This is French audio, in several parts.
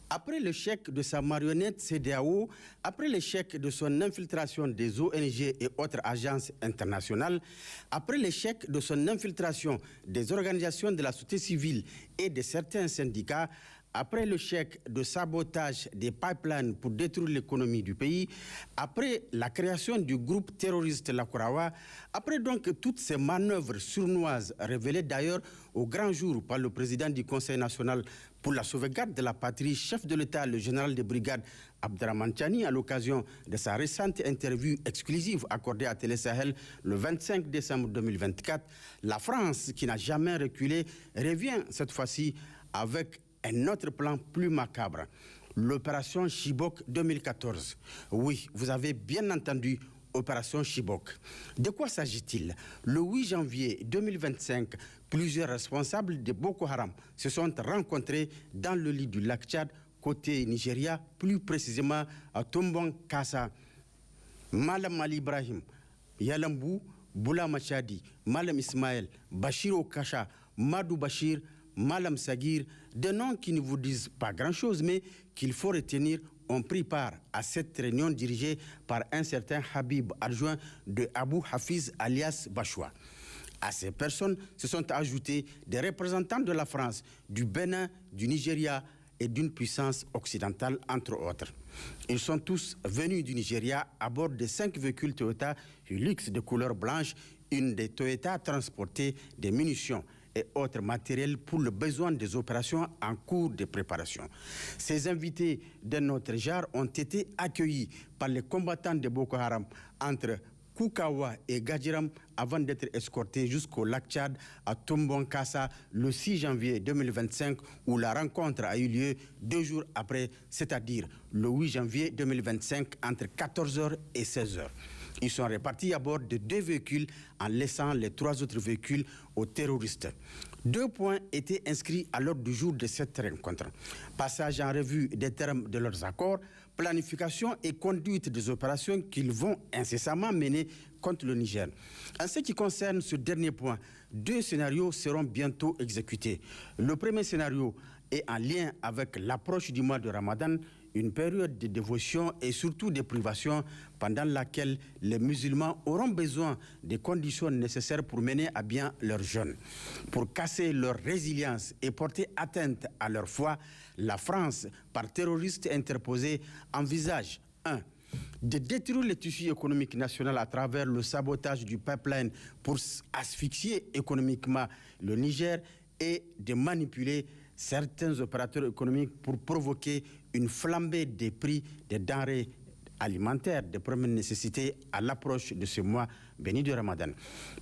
Après l'échec de sa marionnette CEDEAO, après l'échec de son infiltration des ONG et autres agences internationales, après l'échec de son infiltration des organisations de la société civile et de certains syndicats, après l'échec de sabotage des pipelines pour détruire l'économie du pays, après la création du groupe terroriste Lakurawa, après donc toutes ces manœuvres sournoises révélées d'ailleurs au grand jour par le président du Conseil national pour la sauvegarde de la patrie, chef de l'État, le général de brigade Abdrahmane Tiani, à l'occasion de sa récente interview exclusive accordée à Télé Sahel le 25 décembre 2024, la France, qui n'a jamais reculé, revient cette fois-ci avec un autre plan plus macabre, l'opération Chibok 2014. Oui, vous avez bien entendu, opération Chibok. De quoi s'agit-il? Le 8 janvier 2025, plusieurs responsables de Boko Haram se sont rencontrés dans le lit du lac Tchad, côté Nigeria, plus précisément à Tombong Kassa. Malam Ali Ibrahim, Yalambou, Boula Machadi, Malam Ismaël, Bachir Okacha, Madou Bachir, Malam Sagir, des noms qui ne vous disent pas grand-chose, mais qu'il faut retenir, ont pris part à cette réunion dirigée par un certain Habib, adjoint de Abou Hafiz alias Bachoua. À ces personnes se sont ajoutés des représentants de la France, du Bénin, du Nigeria et d'une puissance occidentale, entre autres. Ils sont tous venus du Nigeria à bord de 5 véhicules Toyota Hilux de couleur blanche. Une des Toyota transportait des munitions et autres matériels pour le besoin des opérations en cours de préparation. Ces invités d'un autre genre ont été accueillis par les combattants de Boko Haram entre Koukawa et Gadjiram avant d'être escortés jusqu'au lac Tchad à Tombong Kassa le 6 janvier 2025 où la rencontre a eu lieu 2 jours après, c'est-à-dire le 8 janvier 2025 entre 14h et 16h. Ils sont répartis à bord de 2 véhicules en laissant les 3 autres véhicules aux terroristes. 2 points étaient inscrits à l'ordre du jour de cette rencontre. Passage en revue des termes de leurs accords, planification et conduite des opérations qu'ils vont incessamment mener contre le Niger. En ce qui concerne ce dernier point, 2 scénarios seront bientôt exécutés. Le premier scénario est en lien avec l'approche du mois de Ramadan, une période de dévotion et surtout de privation pendant laquelle les musulmans auront besoin des conditions nécessaires pour mener à bien leur jeûne. Pour casser leur résilience et porter atteinte à leur foi, la France, par terroristes interposés, envisage 1. de détruire le tissu économique national à travers le sabotage du pipeline pour asphyxier économiquement le Niger et de manipuler certains opérateurs économiques pour provoquer une flambée des prix des denrées alimentaires de première nécessité à l'approche de ce mois béni de Ramadan.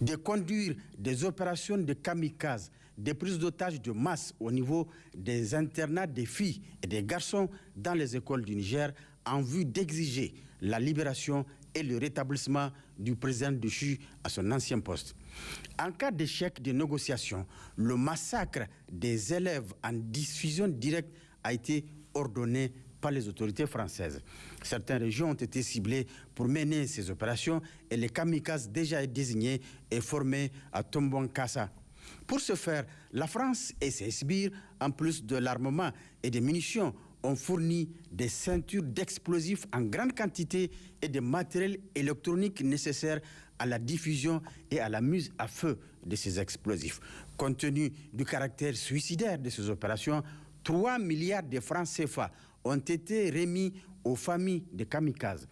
De conduire des opérations de kamikazes, des prises d'otages de masse au niveau des internats des filles et des garçons dans les écoles du Niger en vue d'exiger la libération et le rétablissement du président déchu à son ancien poste. En cas d'échec des négociations, le massacre des élèves en diffusion directe a été ordonné par les autorités françaises. Certaines régions ont été ciblées pour mener ces opérations et les kamikazes déjà désignés et formés à Tombong Kassa. Pour ce faire, la France et ses sbires, en plus de l'armement et des munitions, ont fourni des ceintures d'explosifs en grande quantité et des matériels électroniques nécessaires à la diffusion et à la mise à feu de ces explosifs. Compte tenu du caractère suicidaire de ces opérations, 3 milliards de francs CFA ont été remis aux familles des kamikazes.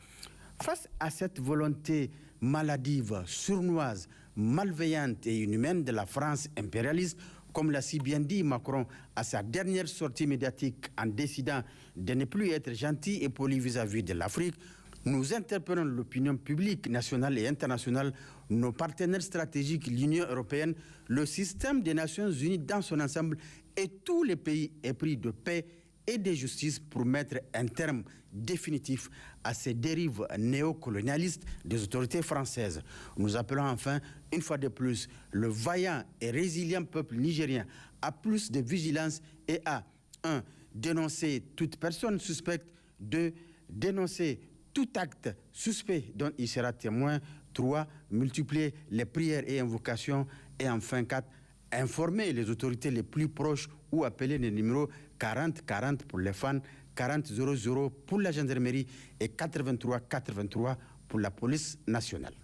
Face à cette volonté maladive, sournoise, malveillante et inhumaine de la France impérialiste, comme l'a si bien dit Macron à sa dernière sortie médiatique en décidant de ne plus être gentil et poli vis-à-vis de l'Afrique, nous interpellons l'opinion publique nationale et internationale, nos partenaires stratégiques, l'Union européenne, le système des Nations Unies dans son ensemble et tous les pays épris de paix et de justice pour mettre un terme définitif à ces dérives néocolonialistes des autorités françaises. Nous appelons enfin, une fois de plus, le vaillant et résilient peuple nigérien à plus de vigilance et à 1. Dénoncer toute personne suspecte, 2. Dénoncer tout acte suspect dont il sera témoin, 3. Multiplier les prières et invocations et enfin 4. Informer les autorités les plus proches ou appeler le numéro 4040 pour les fans, 40 00 pour la gendarmerie et 83 83 pour la police nationale.